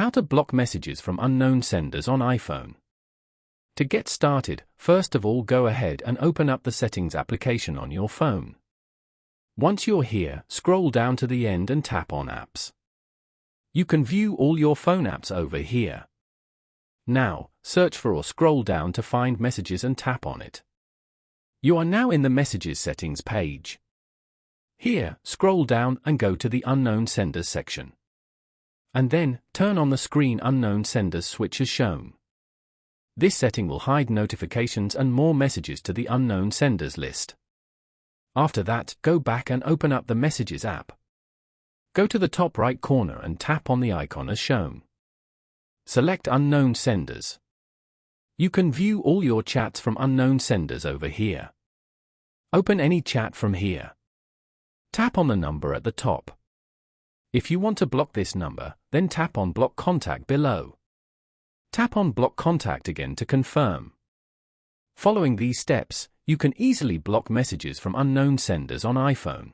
How to block messages from unknown senders on iPhone. To get started, first of all go ahead and open up the Settings application on your phone. Once you're here, scroll down to the end and tap on Apps. You can view all your phone apps over here. Now, search for or scroll down to find Messages and tap on it. You are now in the Messages settings page. Here, scroll down and go to the Unknown Senders section. And then, turn on the Screen Unknown Senders switch as shown. This setting will hide notifications and more messages to the unknown senders list. After that, go back and open up the Messages app. Go to the top right corner and tap on the icon as shown. Select Unknown Senders. You can view all your chats from unknown senders over here. Open any chat from here. Tap on the number at the top. If you want to block this number, then tap on Block Contact below. Tap on Block Contact again to confirm. Following these steps, you can easily block messages from unknown senders on iPhone.